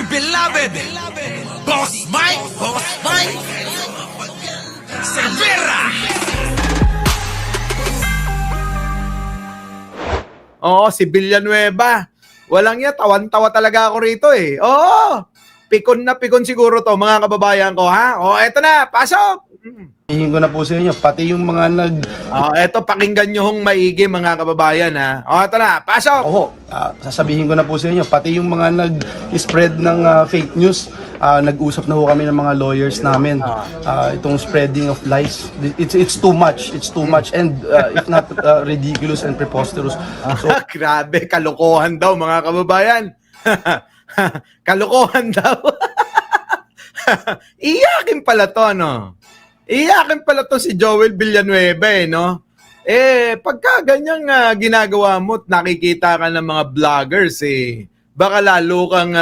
beloved Boss Mike Cervera. Oo, si Villanueva. Walang yan, tawan-tawa talaga ako rito eh. Oo, pikon na pikon siguro to mga kababayan ko, ha? O, eto na, pasok! Hingin ko na po sa inyo, pati yung mga Eto, pakinggan nyo hong maigi mga kababayan, ha? O, eto na, pasok! sasabihin ko na po sa inyo, pati yung mga nag-spread ng fake news, nag-usap na po kami ng mga lawyers namin. Itong spreading of lies, it's too much, and if not ridiculous and preposterous. So, Grabe, kalokohan daw mga kababayan. Kalokohan daw. Iyakin pala to, no? Iyakin pala to si Joel Villanueva, eh, no? Pagka ganyang ginagawa mo at nakikita ka ng mga vloggers, baka lalo kang,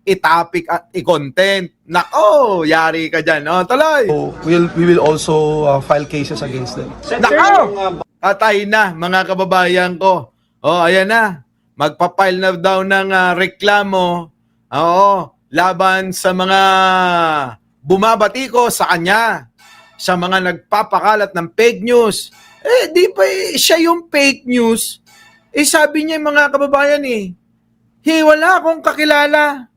i-topic at i-content. Nako, yari ka dyan, no? Tuloy! we will also file cases against them. Nako! Atay na, mga kababayan ko. Ayan na. Magpapile na daw ng reklamo. Laban sa mga bumabati ko sa kanya. Sa mga nagpapakalat ng fake news. Di pa siya yung fake news. Sabi niya mga kababayan wala akong kakilala.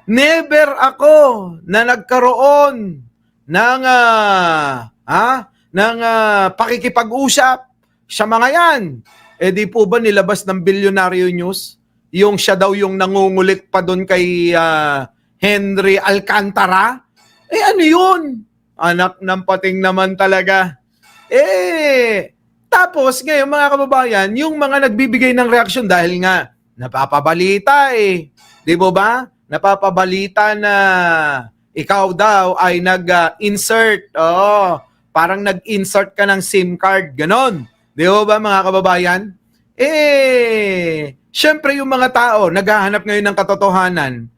Never ako na nagkaroon ng pakikipag-usap sa mga yan. Di po ba nilabas ng Bilyonaryo News? Yung siya daw yung nangungulit pa doon kay Henry Alcantara? Ano yun? Anak ng pating naman talaga. Tapos ngayon mga kababayan, yung mga nagbibigay ng reaksyon dahil nga napapabalita Di ba ba? Napapabalita na ikaw daw ay nag-insert. Parang nag-insert ka ng SIM card. Ganon. Di ba mga kababayan? Syempre yung mga tao naghahanap ngayon ng katotohanan,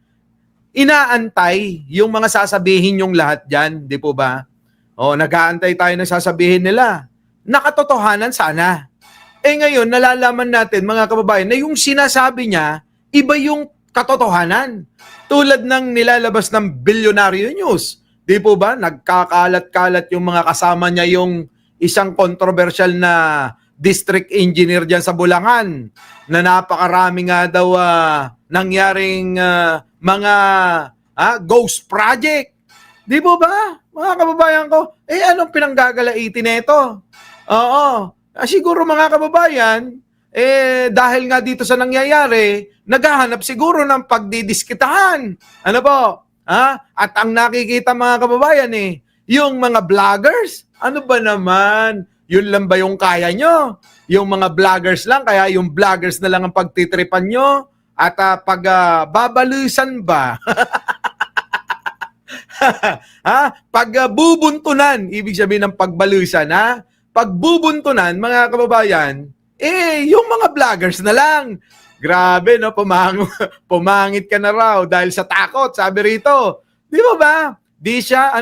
inaantay yung mga sasabihin yung lahat dyan. Di po ba? Nag-aantay tayo na sasabihin nila. Nakatotohanan sana. Ngayon, nalalaman natin mga kababayan na yung sinasabi niya, iba yung katotohanan. Tulad ng nilalabas ng Bilyonaryo News. Di po ba? Nagkakalat-kalat yung mga kasama niya yung isang controversial na district engineer dyan sa Bulangan na napakarami nga daw nangyaring mga ghost project. Di po ba? Mga kababayan ko, anong pinanggagalaitin nito? Siguro mga kababayan, dahil nga dito sa nangyayari, naghahanap siguro ng pagdidiskitahan. Ano po? At ang nakikita mga kababayan yung mga vloggers, ano ba naman? Yun lang ba yung kaya nyo? Yung mga vloggers lang, kaya yung vloggers na lang ang pagtitripan nyo? At babalusan ba? Pagbubuntunan, ibig sabihin ng pagbalusan, pagbubuntunan, mga kababayan, yung mga vloggers na lang. Grabe, no? Pumangit ka na raw dahil sa takot, sabi rito. Di ba ba? Di siya,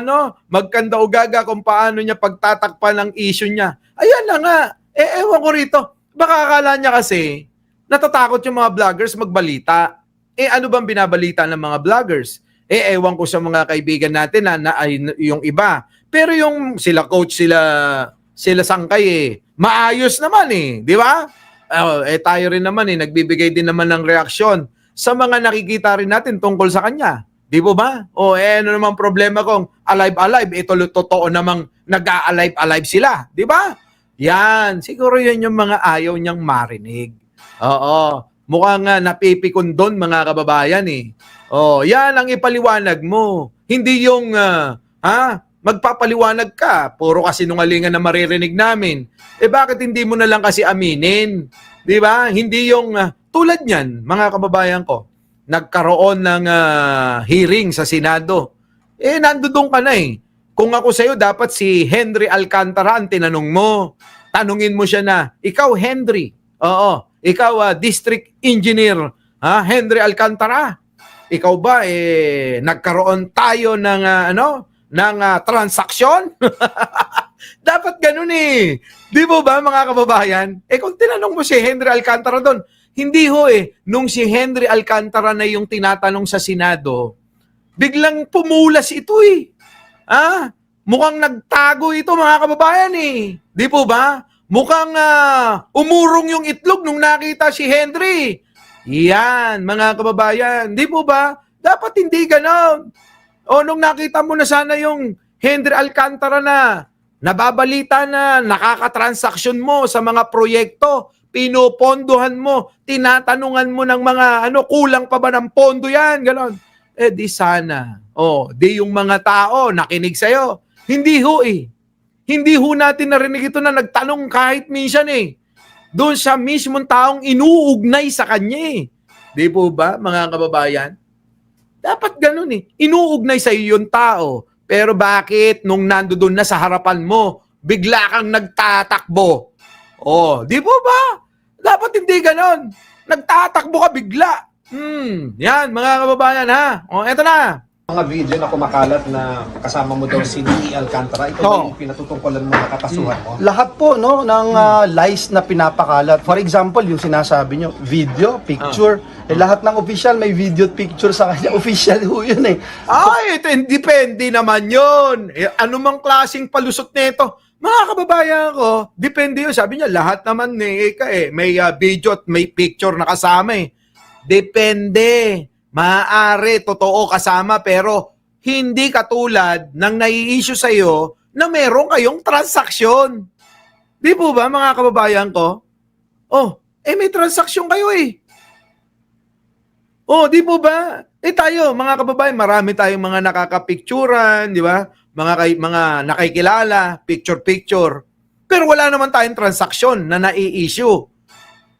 magkanda ugaga kung paano niya pagtatakpan ng issue niya. Ayan na nga. Ewan ko rito. Baka akala niya kasi, natatakot yung mga vloggers magbalita. Ano bang binabalita ng mga vloggers? Ewan ko sa mga kaibigan natin na yung iba. Pero yung sila coach, sila sangkay maayos naman di ba? Tayo rin naman nagbibigay din naman ng reaksyon sa mga nakikita rin natin tungkol sa kanya. Di po ba? Ano naman problema kung alive-alive? Ito totoo namang nag-a-alive-alive sila. Di ba? Yan. Siguro yan yung mga ayaw niyang marinig. Mukhang napipikon doon mga kababayan yan ang ipaliwanag mo. Hindi yung, magpapaliwanag ka. Puro kasinungalingan na maririnig namin. Bakit hindi mo na lang kasi aminin? Di ba? Hindi yung, tulad niyan, mga kababayan ko, nagkaroon ng hearing sa Senado. Nandoon ka na Kung ako sa'yo, dapat si Henry Alcantara ang tinanong mo. Tanungin mo siya na, ikaw Henry, ikaw district engineer, Henry Alcantara, ikaw ba nagkaroon tayo ng transaksyon? Dapat ganun Di mo ba mga kababayan? Kung tinanong mo si Henry Alcantara doon, Hindi ho eh. Nung si Henry Alcantara na yung tinatanong sa Senado, biglang pumulas ito eh. Mukhang nagtago ito mga kababayan eh. Di po ba? Mukhang umurong yung itlog nung nakita si Henry. Yan, mga kababayan. Di po ba? Dapat hindi ganon. O nung nakita mo na sana yung Henry Alcantara na nababalita na nakakatransaksyon mo sa mga proyekto, pinupondohan mo, tinatanungan mo ng mga kulang pa ba ng pondo yan, ganon. Di sana. Di yung mga tao nakinig sa'yo. Hindi ho eh. Hindi ho natin narinig ito na nagtanong kahit minsan eh. Doon sa mismong taong inuugnay sa kanya eh. Di po ba, mga kababayan? Dapat ganun eh. Inuugnay sa iyo yung tao. Pero bakit nung nandoon na sa harapan mo, bigla kang nagtatakbo? Di po ba? Dapat hindi ganun. Nagtatakbo ka bigla. Yan, mga kababayan ha. Eto na. Mga video na kumakalat na kasama mo daw si Nini Alcantara, ito ba yung pinatutungkulan mo, nakakasuhan mo? Lahat po no ng lies na pinapakalat. For example, yung sinasabi nyo, video, picture, lahat ng official may video at picture sa kanya. Official ho yun eh. Ito depende naman yun. Anumang klaseng palusot nito. Mga kababayan ko, depende yun. Sabi niya, lahat naman may video at may picture na kasama eh. Depende. Maaari, totoo kasama, pero hindi katulad ng nai-issue sa'yo na meron kayong transaksyon. Di po ba, mga kababayan ko? May transaksyon kayo eh. Di po ba? Tayo, mga kababayan, marami tayong mga nakakapicturan, di ba? Mga nakikilala, picture-picture. Pero wala naman tayong transaksyon na nai-issue.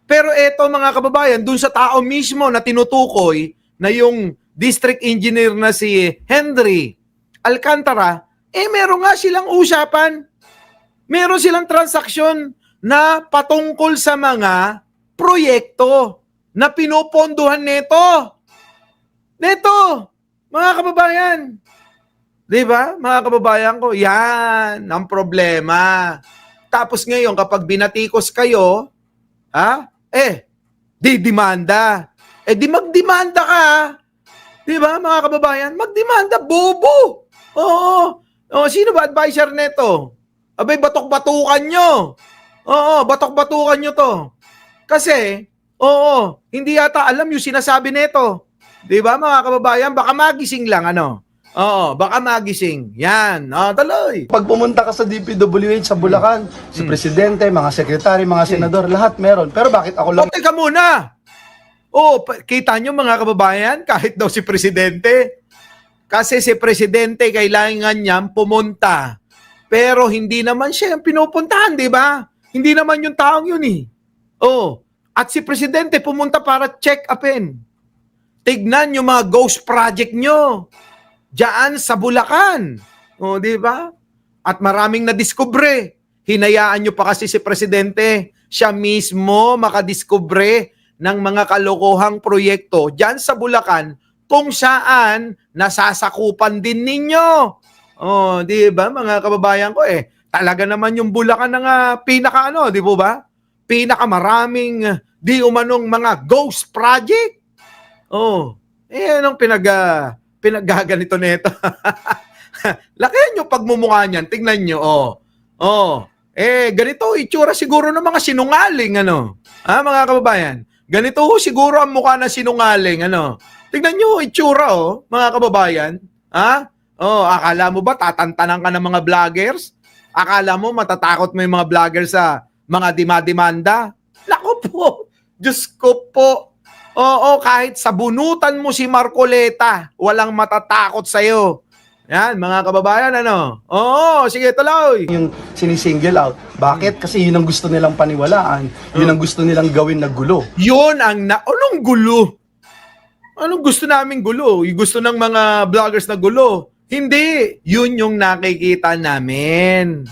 Pero eto, mga kababayan, dun sa tao mismo na tinutukoy, na yung district engineer na si Henry Alcantara, meron nga silang usapan. Meron silang transaksyon na patungkol sa mga proyekto na pinupondohan nito. Mga kababayan. Di ba, mga kababayan ko? Yan ang problema. Tapos ngayon, kapag binatikos kayo, didemanda. Di magdemanda ka. Di ba, mga kababayan? Magdemanda, bobo. Sino ba advisor nito? Abay, batok-batukan nyo. Batok-batukan nyo to. Kasi, hindi yata alam yung sinasabi nito. Di ba, mga kababayan? Baka magising lang, baka magising. Yan. Tuloy. Pag pumunta ka sa DPWH sa Bulacan, si presidente, mga sekretary, mga senador, lahat meron. Pero bakit ako lang? Teka muna. Kita nyo mga kababayan, kahit daw si presidente. Kasi si presidente kailangan niyang pumunta. Pero hindi naman siya yung pinupuntahan, di ba? Hindi naman yung taong yun eh. At si presidente pumunta para check-upin. Tignan yung mga ghost project nyo. Diyan sa Bulacan. Di ba? At maraming nadiskubre. Hinayaan nyo pa kasi si presidente, siya mismo makadiskubre ng mga kalokohang proyekto diyan sa Bulacan kung saan nasasakupan din ninyo. Di ba, mga kababayan ko talaga naman yung Bulacan ng di po ba? Pinakamaraming di umanong mga ghost project. Anong pinaggaganito nito? Lakihan yung pagmumukha niyan. Tingnan nyo, ganito itsura siguro ng mga sinungaling, mga kababayan. Ganito siguro ang mukha ng sinungaling, Tignan nyo itsura, mga kababayan. Akala mo ba tatantanan ka ng mga vloggers? Akala mo matatakot mo yung mga vloggers sa mga dimademanda? Naku po, Diyos ko po. Kahit sabunutan mo si Marcoleta, walang matatakot sa'yo. Yan, mga kababayan, sige, tuloy. Yung sinisingle out. Bakit? Kasi yun ang gusto nilang paniwalaan. Yun ang gusto nilang gawin na gulo. Yun ang anong gulo? Anong gusto naming gulo? Yung gusto ng mga vloggers na gulo? Hindi. Yun yung nakikita namin.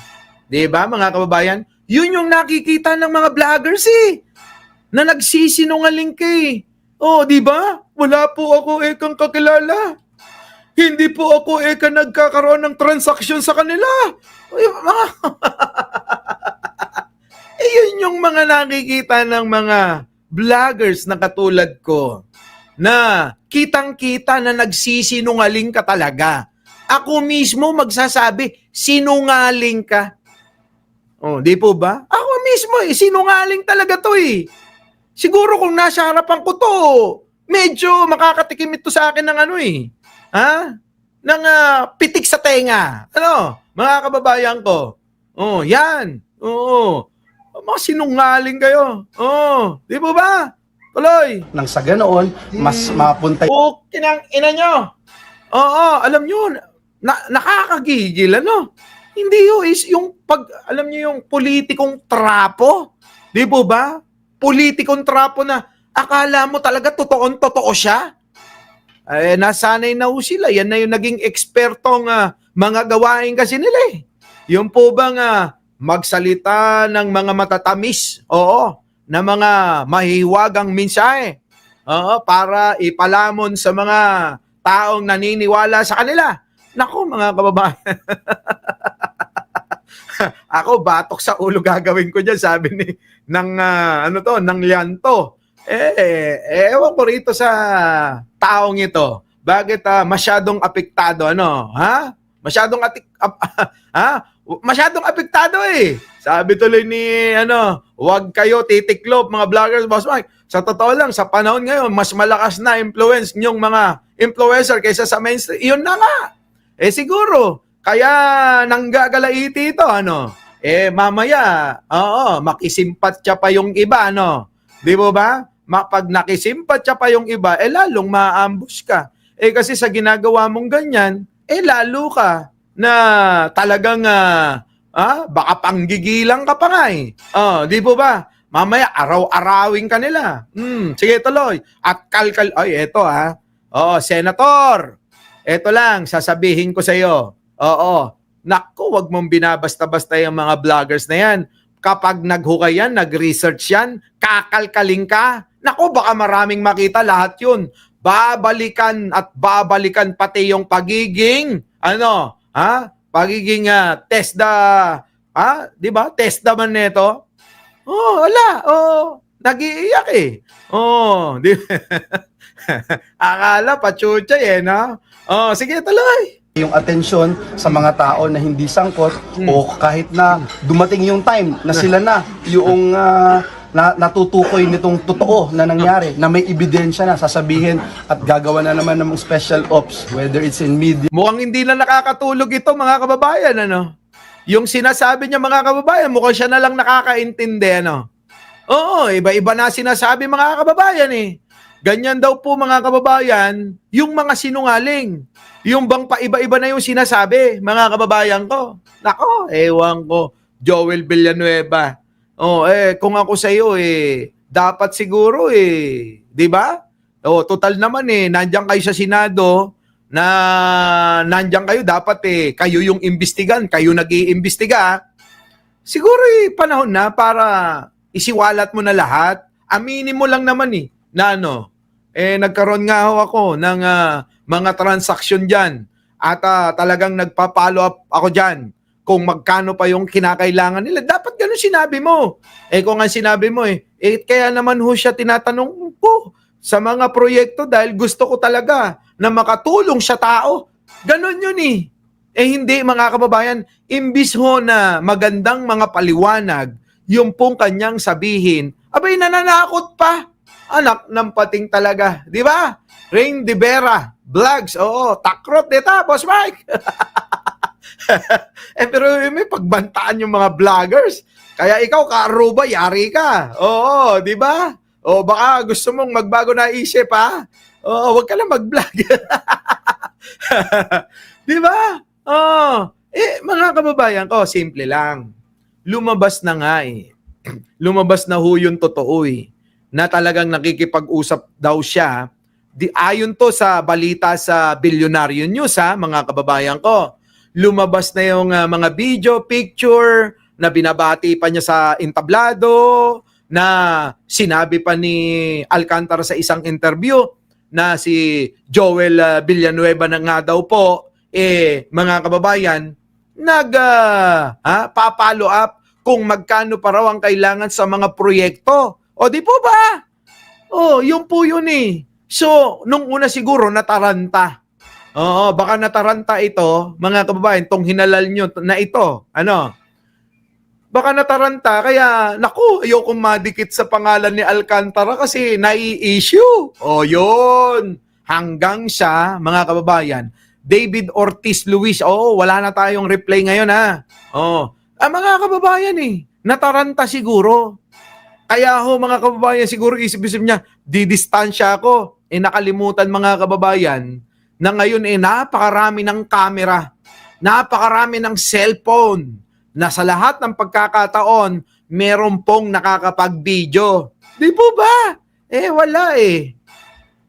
Di ba, mga kababayan? Yun yung nakikita ng mga vloggers na nagsisinungaling kay. Di ba? Wala po ako kang kakilala. Hindi po ako nagkakaroon ng transaksyon sa kanila. Yun yung mga nakikita ng mga vloggers na katulad ko na kitang-kita na nagsisinungaling ka talaga. Ako mismo magsasabi, sinungaling ka. Oh, di po ba? Ako mismo sinungaling talaga to eh. Siguro kung nasa harapan ko to, medyo makakatikim ito sa akin ng ano eh. Ha? Ng pitik sa tenga. Ano? Mga kababayan ko. Oh, yan. Oo. Mga sinungaling kayo. Oh, di po ba? Tuloy. Nang sa ganoon, mas mapunta O, kinang ina nyo. Oo, alam nyo, nakakagigil, ano? Hindi yun, is yung alam nyo yung politikong trapo. Di po ba? Politikong trapo na akala mo talaga totoong-totoo siya. Eh, nasanay na ho sila. Yan na yung naging ekspertong mga gawain kasi nila eh. Yung po bang magsalita ng mga matatamis, oo, na mga mahiwagang mensahe, oo, para ipalamon sa mga taong naniniwala sa kanila. Naku, mga kababayan. Ako, batok sa ulo gagawin ko dyan, sabi ng Lianto. Ewan ko rito sa taong ito. Bakit masyadong apektado, ano? Ha? Masyadong masyadong apektado eh. Sabi tuloy ni, huwag kayo titiklop, mga vloggers, Boss Mike. Sa totoo lang, sa panahon ngayon, mas malakas na influence nyong mga influencer kaysa sa mainstream. Iyon na nga. Eh siguro, kaya nanggagalaiti ito, mamaya, makisimpatya pa yung iba, Di mo ba? Pag nakisimpatya pa yung iba, lalong ma-ambush ka. Kasi sa ginagawa mong ganyan, lalo ka na talagang, baka panggigilang ka pa nga eh. Di po ba? Mamaya, araw-arawin ka nila. Sige, tuloy. At eto Senator, eto lang, sasabihin ko sa iyo. Naku, wag mong binabasta-basta yung mga vloggers na yan. Kapag naghukay yan, nag-research yan, kakalkaling ka. Naku, baka maraming makita lahat yun. Babalikan at babalikan pati yung pagiging, pagiging TESDA, di ba? TESDA man nito. Nag-iiyak eh. Di akala pachuchay eh, no? Sige, tuloy. yung atensyon sa mga tao na hindi sangkot o kahit na dumating yung time na sila na yung natutukoy nitong totoo na nangyari, na may ebidensya na sasabihin at gagawa na naman ng special ops, whether it's in media. Mukhang hindi na nakakatulog ito, mga kababayan, Yung sinasabi niya, mga kababayan, mukhang siya na lang nakakaintindi, Oo, iba-iba na sinasabi, mga kababayan, eh. Ganyan daw po, mga kababayan, yung mga sinungaling. Yung bang paiba-iba na yung sinasabi, mga kababayan ko. Nako, ewan ko, Joel Villanueva. Kung ako sa iyo, dapat siguro, di ba? Total naman, nandiyan kayo sa Senado, na nandiyan kayo, dapat kayo yung imbestigan, kayo nag-iimbestiga. Siguro panahon na para isiwalat mo na lahat. Aminin mo lang naman na nagkaroon nga ako ng mga transaksyon dyan at talagang nagpa-follow up ako dyan kung magkano pa yung kinakailangan nila. Dapat ganun sinabi mo. Kung ang sinabi mo kaya naman ho siya tinatanong ko sa mga proyekto dahil gusto ko talaga na makatulong sa tao. Ganun yun hindi, mga kababayan, imbis ho na magandang mga paliwanag yung pong kanyang sabihin, abay nananakot pa. Anak ng pating talaga. Di ba? Rain de Vera, vlogs, takrot dito, Boss Mike. Pero may pagbantaan yung mga vloggers. Kaya ikaw, Karuba, yari ka. Di ba? Baka gusto mong magbago na isip, ha? Huwag ka lang mag-vlog. Di ba? Mga kababayan ko, simple lang. Lumabas na nga Lumabas na ho yung totoo na talagang nakikipag-usap daw siya. Ayon to sa balita sa Billionaire News, mga kababayan ko. Lumabas na yung mga video, picture, na binabati pa niya sa entablado, na sinabi pa ni Alcantara sa isang interview na si Joel Villanueva na nga daw po, mga kababayan, pa-follow up kung magkano pa raw ang kailangan sa mga proyekto. Di po ba? Oh, yun po yun eh. So, nung una siguro, nataranta. Oo, baka nataranta ito, mga kababayan, tong hinalal nyo na ito. Ano? Baka nataranta, kaya, naku, ayokong madikit sa pangalan ni Alcantara kasi nai-issue. O, yun. Hanggang sa, mga kababayan, David Ortiz Luis. Oh, wala na tayong reply ngayon, ha? Oh, mga kababayan eh, nataranta siguro. Kaya ho, mga kababayan, siguro isip-isip niya, didistansya ako. Nakalimutan, mga kababayan, na ngayon napakarami ng camera, napakarami ng cellphone, na sa lahat ng pagkakataon, meron pong nakakapag-video. Di po ba? Wala eh.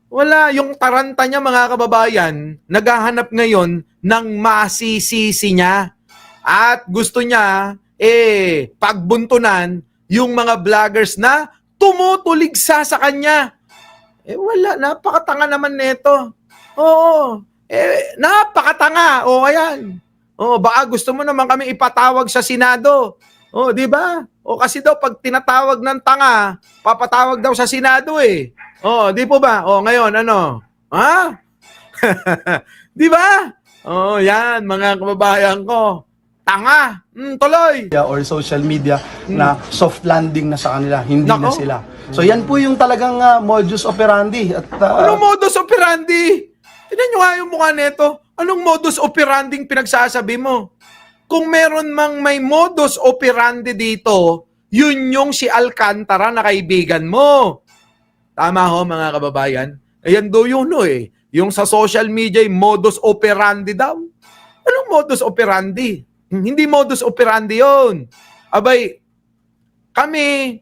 Wala. Yung taranta niya, mga kababayan, naghahanap ngayon ng masisisi niya. At gusto niya, pagbuntunan yung mga vloggers na tumutuligsa sa kanya. Wala. Napakatanga naman nito. Oo. Napakatanga. O, ayan. O, baka gusto mo naman kami ipatawag sa Senado. O, di ba? O, kasi daw, pag tinatawag ng tanga, papatawag daw sa Senado eh. O, di po ba? O, ngayon, ano? Ha? Di ba? O, yan, mga kababayan ko. Tanga. Tuloy. Or social media na soft landing na sa kanila, hindi Nako. na sila. So yan po yung talagang modus operandi. At Anong modus operandi? Tignan nyo nga yung mukha nito. Anong modus operandi pinagsasabi mo? Kung meron mang may modus operandi dito, yun yung si Alcantara na kaibigan mo. Tama ho, mga kababayan? Ayan do yun eh. Yung sa social media, modus operandi daw. Anong modus operandi? Hindi modus operandi yun. Abay, kami,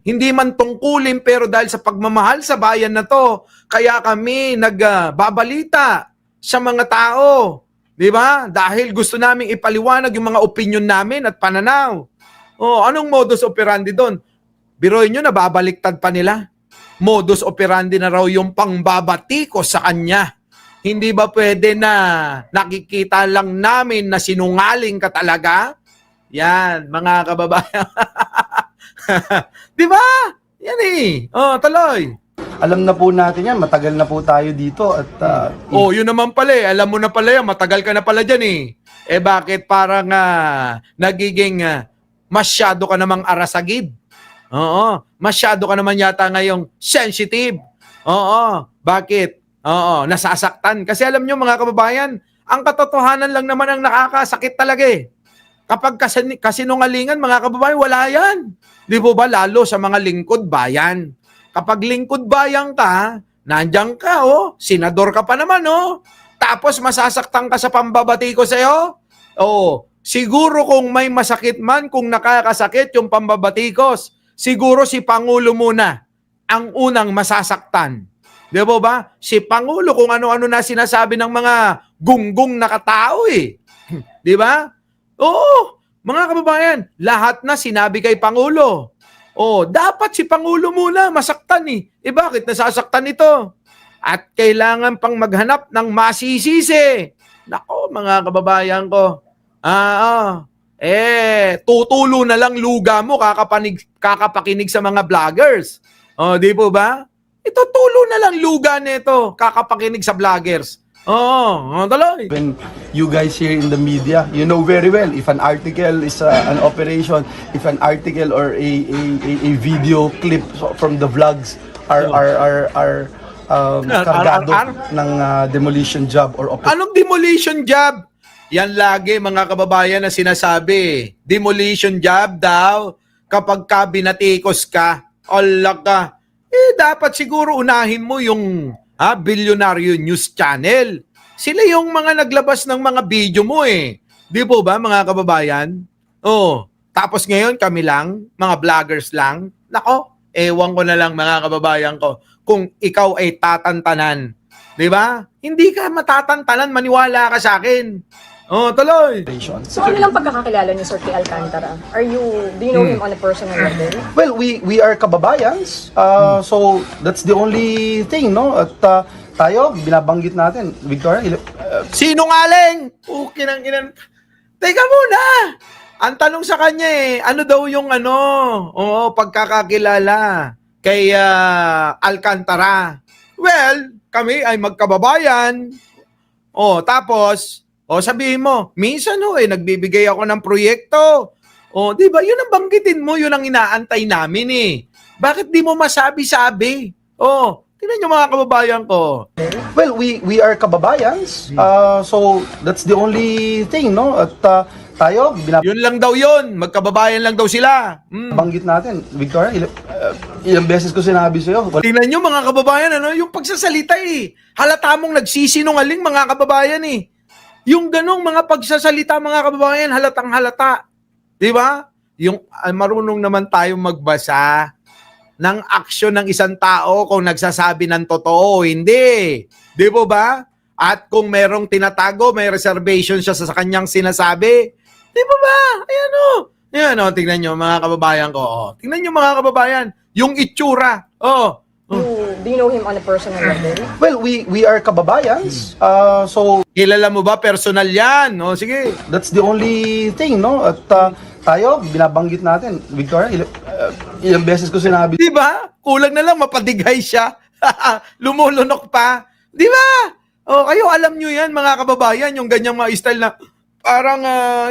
hindi man tungkulin pero dahil sa pagmamahal sa bayan na to, kaya kami nagbabalita sa mga tao. Di ba? Dahil gusto namin ipaliwanag yung mga opinion namin at pananaw. Oh, anong modus operandi doon? Biroin nyo, nababaliktad pa nila. Modus operandi na raw yung pangbabati ko sa kanya. Hindi ba pwede na nakikita lang namin na sinungaling ka talaga? Yan, mga kababayan. Di ba? Yan eh. Oh, tuloy. alam na po natin yan, matagal na po tayo dito at Yun naman pala eh. Alam mo na pala yan. Matagal ka na pala dyan eh. Bakit parang nagiging masyado ka namang arasagid? Oo. Masyado ka naman yata ngayong sensitive. Oo. Bakit? Oo. Nasasaktan. Kasi alam nyo mga kababayan, ang katotohanan lang naman ang nakakasakit talaga eh. Kapag kasinungalingan mga kababayan, wala yan. Di po ba? Lalo sa mga lingkod bayan. Kapag lingkod bayan ka, nandiyan ka, senador ka pa naman, tapos masasaktan ka sa pambabati ko sa'yo, siguro kung may masakit man, kung nakakasakit yung pambabatikos, siguro si Pangulo muna ang unang masasaktan. Di ba? Si Pangulo kung ano-ano na sinasabi ng mga gunggong na katao eh. Di ba? Oo, mga kababayan, lahat na sinabi kay Pangulo. Dapat si Pangulo muna masaktan eh. Bakit nasasaktan ito? At kailangan pang maghanap ng masisisi. Nako, mga kababayan ko. Tutulo na lang luga mo kakapakinig sa mga vloggers. Di po ba? Itutulo na lang luga nito kakapakinig sa vloggers. Tuloy. when you guys here in the media, you know very well if an article is an operation, if an article or a video clip from the vlogs are kargado ng demolition job or operation. Anong demolition job? Yan lagi mga kababayan na sinasabi. Demolition job daw kapag binatikos ka, Allah ka. Dapat siguro unahin mo yung Bilyonaryo News Channel. Sila yung mga naglabas ng mga video mo eh. Di po ba mga kababayan? Tapos ngayon kami lang, mga vloggers lang. Nako, ewan ko na lang mga kababayan ko kung ikaw ay tatantanan. Di ba? Hindi ka matatantanan, maniwala ka sa akin. Tuloy. So ano lang pagkakakilala ni Sir P. Alcantara? Do you know him on a personal level? Well, we are kababayans. So that's the only thing, no? At tayo, binabanggit natin, Victoria, Sinungaling! Kinang inan. Teka muna! Ang tanong sa kanya ano daw yung pagkakakilala? kay Alcantara. Well, kami ay magkababayan. Tapos, sabihin mo, minsan nagbibigay ako ng proyekto. Di ba? Yun ang banggitin mo, yun ang inaantay namin eh. Bakit di mo masabi-sabi? Tingnan nyo mga kababayan ko. Well, we are kababayans. So that's the only thing, no? At tayo, Yun lang daw yun. Magkababayan lang daw sila. binabanggit natin. Victoria, ilang beses ko sinabi sa'yo. Tingnan nyo mga kababayan, yung pagsasalita eh. Halata mong nagsisinungaling mga kababayan eh. Yung ganong mga pagsasalita mga kababayan, halatang halata. Di ba? Yung marunong naman tayong magbasa ng aksyon ng isang tao kung nagsasabi ng totoo, hindi. Di ba? At kung merong tinatago, may reservation siya sa kanyang sinasabi. Di ba? Ayan tingnan nyo mga kababayan ko. Tingnan nyo mga kababayan, yung itsura. Do you know him on a personal level? Well, we are kababayans. So Kilala mo ba personal yan? Sige. that's the only thing, no? At tayo, binabanggit natin. Victoria, ilang beses ko sinabi. Di ba? Kulang na lang mapadigay siya. Lumulunok pa. Di ba? Kayo alam nyo yan mga kababayan, yung ganyang mga style na parang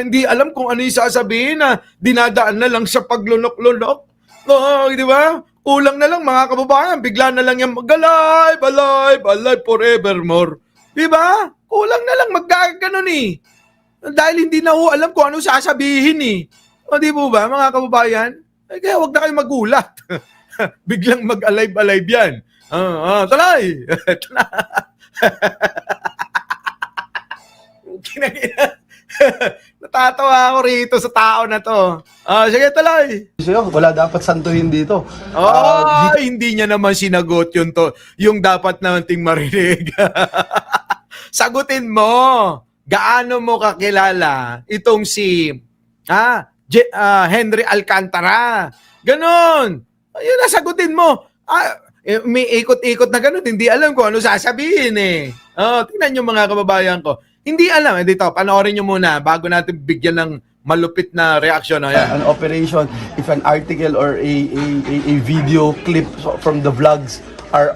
hindi alam kung ano yung sasabihin na dinadaan na lang sa paglunok-lunok. Di ba? Kulang na lang mga kababayan, bigla na lang yung mag-alive, alive, alive forevermore. Di ba? Kulang na lang mag-ganon eh. Dahil hindi na alam kung ano sasabihin eh. Di ba mga kababayan? Kaya huwag na kayo magulat. Biglang mag-alive-alive yan. Talay! Ito na. Natatawa ako rito sa tao na to. Sige, talay. Sa'yo, wala dapat santuhin dito. Hindi niya naman sinagot yung dapat nating marinig. Sagutin mo. Gaano mo kakilala itong si Henry Alcantara? Ganon. Ayun na, sagutin mo. May ikot-ikot na ganon. Hindi alam kung ano sasabihin eh. Tingnan nyo mga kababayan ko. Hindi alam. Dito, panoorin nyo muna bago natin bigyan ng malupit na reaksyon. An operation, if an article or a video clip from the vlogs are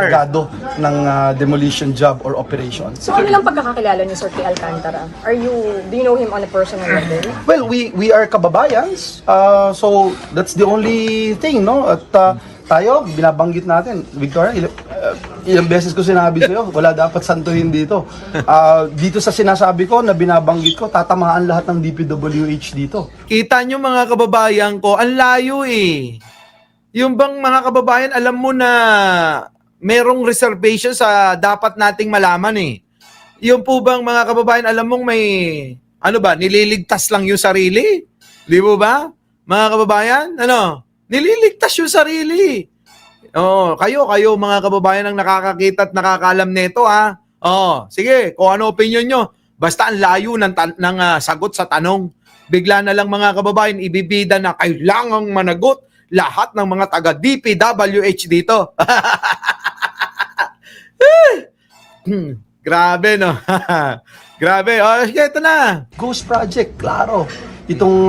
agado ng demolition job or operation. So ano lang pagkakakilala niyo, Sir P. Alcantara? Do you know him on a personal level? Well, we are kababayans. So that's the only thing, no? At tayo, binabanggit natin. Victoria, ilang beses ko sinabi sa'yo, wala dapat santuhin dito. Dito sa sinasabi ko na binabanggit ko, tatamaan lahat ng DPWH dito. Kita nyo mga kababayan ko, ang layo eh. Yung bang mga kababayan, alam mo na merong reservation sa dapat nating malaman eh. Yung po bang mga kababayan, alam mong may, nililigtas lang yung sarili? Di mo ba? Mga kababayan, nililigtas yung sarili. Kayo mga kababayan ang nakakakita at nakakaalam nito ha. Sige, kung ano opinion nyo. Basta ang layo ng sagot sa tanong. Bigla na lang mga kababayan, ibibida na kailangang managot lahat ng mga taga DPWH dito. Grabe, no? Grabe. Sige, ito na. Ghost Project, klaro. Itong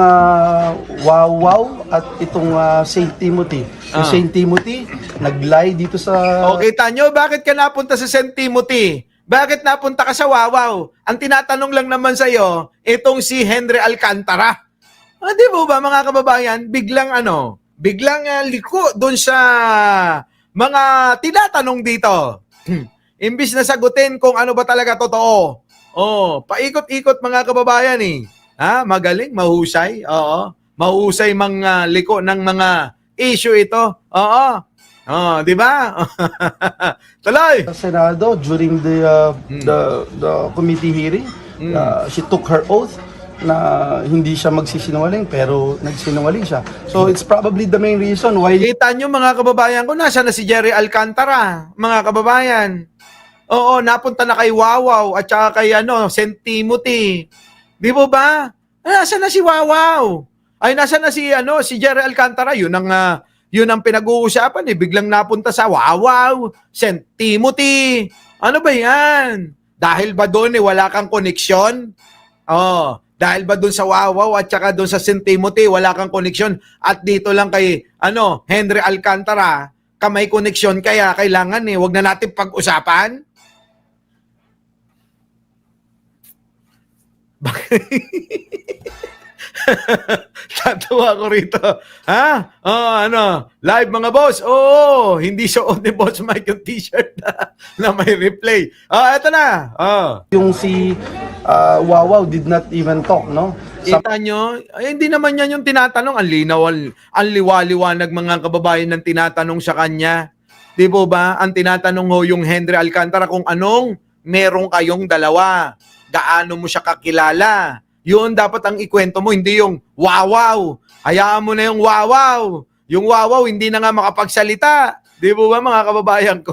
Wow at itong St. Timothy. Yung St. Timothy, nag-lie dito sa... Kita nyo, bakit ka napunta sa St. Timothy? Bakit napunta ka sa Wawaw? Ang tinatanong lang naman sa'yo, itong si Henry Alcantara. Di ba mga kababayan, biglang liko doon sa mga tinatanong dito. Imbis na sagutin kung ano ba talaga totoo. Paikot-ikot mga kababayan eh. Magaling, mahusay. Mahusay liko ng mga issue ito. Di ba? Tuloy. Sa Senado during the committee hearing, she took her oath na hindi siya magsisinungaling pero nagsinungaling siya. So it's probably the main reason why... Kita nyo mga kababayan ko, nasa na si Jerry Alcantara, mga kababayan. Napunta na kay Wawaw at saka kay St. Timothy. Di ba? Nasa na si Wawaw? Ay, nasa na si Jerry Alcantara? Yun ang pinag-uusapan eh. Biglang napunta sa Wawaw, St. Timothy. Ano ba yan? Dahil ba doon wala kang koneksyon? Dahil ba dun sa Wawaw at saka dun sa St. Timothy, wala kang koneksyon. At dito lang kay Henry Alcantara, ka may koneksyon, kaya kailangan wag na natin pag-usapan. Tatawa ko rito. Ha? Live mga boss. Oo, hindi suot ni Boss Mike yung t-shirt na may replay. Eto na. Yung si Wawaw did not even talk, no? Kita nyo? Ay, hindi naman yan yung tinatanong. Ang linaw, ang liwaliwanag mga kababayan ng tinatanong sa kanya. Di po ba? Ang tinatanong ho yung Henry Alcantara kung anong meron kayong dalawa. Gaano mo siya kakilala. Yun dapat ang ikwento mo, hindi yung wawaw. Hayaan mo na yung wawaw. Yung wawaw, hindi na nga makapagsalita. Di po ba mga kababayan ko?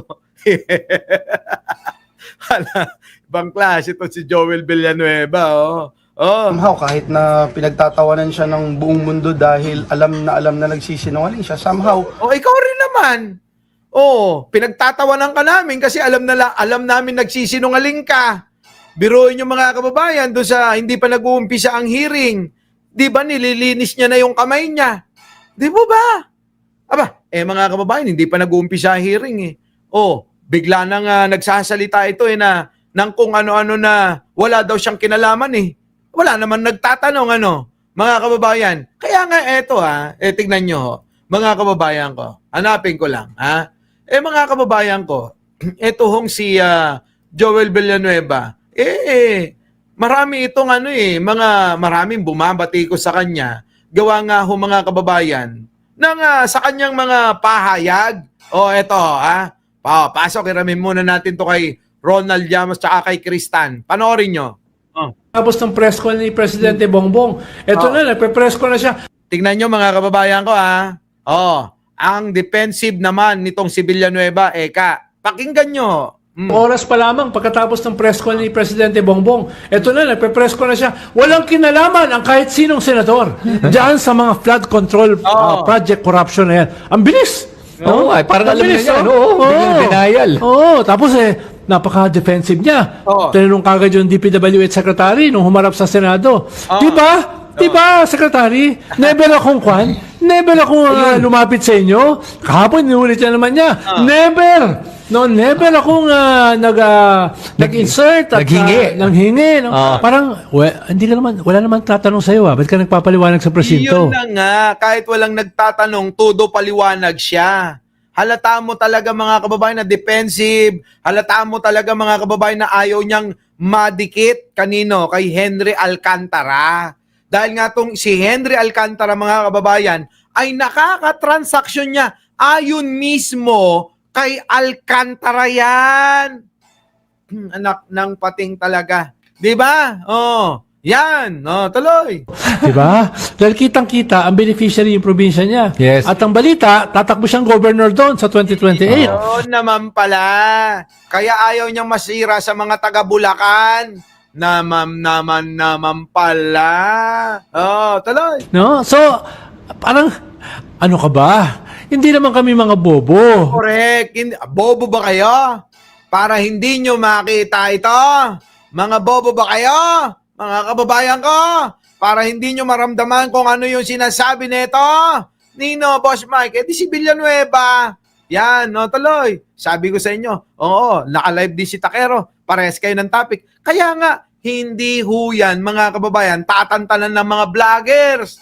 Ibang klase ito si Joel Villanueva. Somehow, kahit na pinagtatawanan siya ng buong mundo dahil alam na nagsisinungaling siya, somehow, Ikaw rin naman. Pinagtatawanan ka namin kasi alam namin nagsisinungaling ka. Biruin yung mga kababayan doon sa hindi pa nag-uumpisa ang hearing. Di ba nililinis niya na yung kamay niya? Di ba ba? Aba, mga kababayan, hindi pa nag-uumpisa ang hearing bigla nang nagsasalita ito ng kung ano-ano na wala daw siyang kinalaman Wala naman nagtatanong mga kababayan. Kaya nga eto tignan nyo mga kababayan ko. Hanapin ko lang mga kababayan ko, eto hong si Joel Villanueva. Marami itong maraming bumabati ko sa kanya. Gawa nga ho mga kababayan ng sa kanyang mga pahayag. Eto pasok, iramin muna natin to kay Ronald Llamas tsaka kay Kristan. Panoorin nyo. Tapos ng press call ni Presidente Bongbong. Ito na, nagpe-press call na siya. Tignan nyo mga kababayan ko ang defensive naman nitong si Villanueva, pakinggan nyo. Oras pa lamang pagkatapos ng press call ni Presidente Bongbong. Ito na, nagpe-press call na siya. Walang kinalaman ang kahit sinong senador diyan sa mga flood control project corruption na yan. Ang bilis! Parang alam bilis, niya yan. Biglang denial. Tapos napaka-defensive niya. Tinanong kagad yung DPWH Secretary nung humarap sa Senado. Diba, Secretary? Never akong never akong lumapit sa inyo. Kahapon, niulit niya naman niya. Never! Never akong nag-insert at nanghingi. Parang, wala naman tatanong sa'yo. Ba't ka nagpapaliwanag sa presinto? Yun na nga, kahit walang nagtatanong, todo paliwanag siya. Halata mo talaga mga kababayan na defensive. Halata mo talaga mga kababayan na ayaw niyang madikit kanino? Kay Henry Alcantara. Dahil nga tong si Henry Alcantara mga kababayan ay nakakatransaksyon niya ayon mismo kay Alcantara yan. Anak ng pating talaga. Di ba? Yan. Tuloy. Diba? Dahil kitang-kita ang beneficiary yung probinsya niya. Yes. At ang balita, tatakbo siyang governor doon sa 2028. Yun naman pala. Kaya ayaw niyang masira sa mga taga-Bulacan. Naman pala. Tuloy. No? So, parang, ano ka ba? Hindi naman kami mga bobo. Correct. Bobo ba kayo? Para hindi nyo makita ito? Mga bobo ba kayo? Mga kababayan ko? Para hindi nyo maramdaman kung ano yung sinasabi nito? Nino, Boss Mike, di si Villanueva. Yan, tuloy. Sabi ko sa inyo, naka-live din si Takero. Parehas kayo ng topic. Kaya nga, hindi ho yan, mga kababayan, tatantanan ng mga vloggers.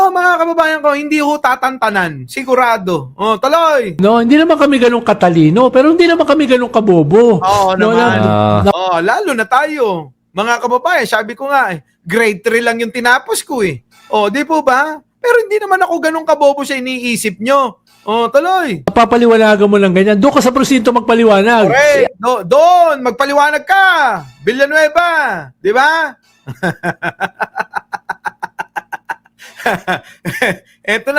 Mga kababayan ko, hindi ho tatantanan. Sigurado. Tuloy. No, hindi naman kami ganun katalino, pero hindi naman kami ganun kabobo. Naman. Lalo na tayo. Mga kababayan, sabi ko nga, grade 3 lang yung tinapos ko di po ba? Pero hindi naman ako ganun kabobo sa iniisip nyo. Tuloy. Papaliwanagan mo lang ganyan. Doon ka sa presinto magpaliwanag. Correct. Doon, magpaliwanag ka. Villanueva. Di ba? Eto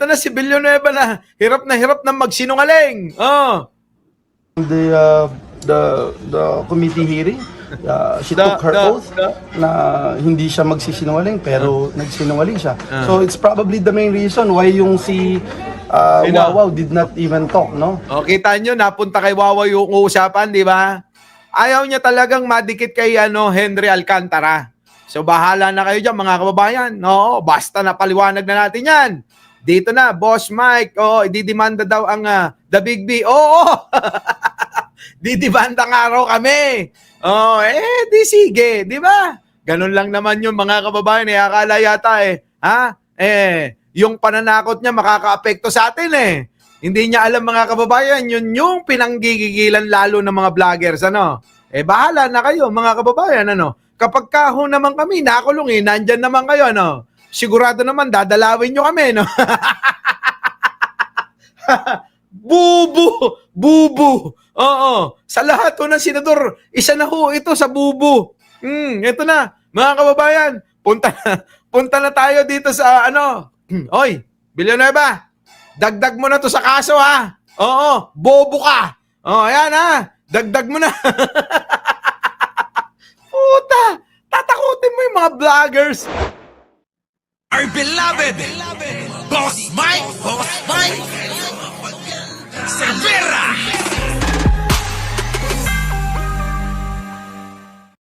na si Villanueva na hirap na magsinungaling. The committee hearing, she took her oath na hindi siya magsisinungaling pero nagsinungaling siya. So it's probably the main reason why yung si Wawaw did not even talk, no? Kita nyo, napunta kay Wawaw yung usapan, di ba? Ayaw niya talagang madikit kay Henry Alcantara. So bahala na kayo dyan mga kababayan. No, basta na paliwanag na natin yan. Dito na, Boss Mike. Oo, didimanda daw ang The Big B. Oo, didimanda nga raw kami. Oh, di sige, di ba? Ganun lang naman yung mga kababayan. Akala yata yung pananakot niya makaka-apekto sa atin Hindi niya alam mga kababayan, yun yung pinanggigigilan lalo ng mga vloggers, ano? Bahala na kayo mga kababayan, ano? Kapag kaho naman kami, nakulong nandyan naman kayo, ano? Sigurado naman, dadalawin nyo kami, no? Bubu! Bubu! Oo. Sa lahat ng senador, isa na ho ito sa bubu. Ito na, mga kababayan, punta na tayo dito sa, Oy, Villanueva, dagdag mo na to sa kaso, ha? Oo, bobo ka. Ayan, ha? Dagdag mo na. Puta, tatakutin mo yung mga vloggers. Our beloved Boss Mike Cervera.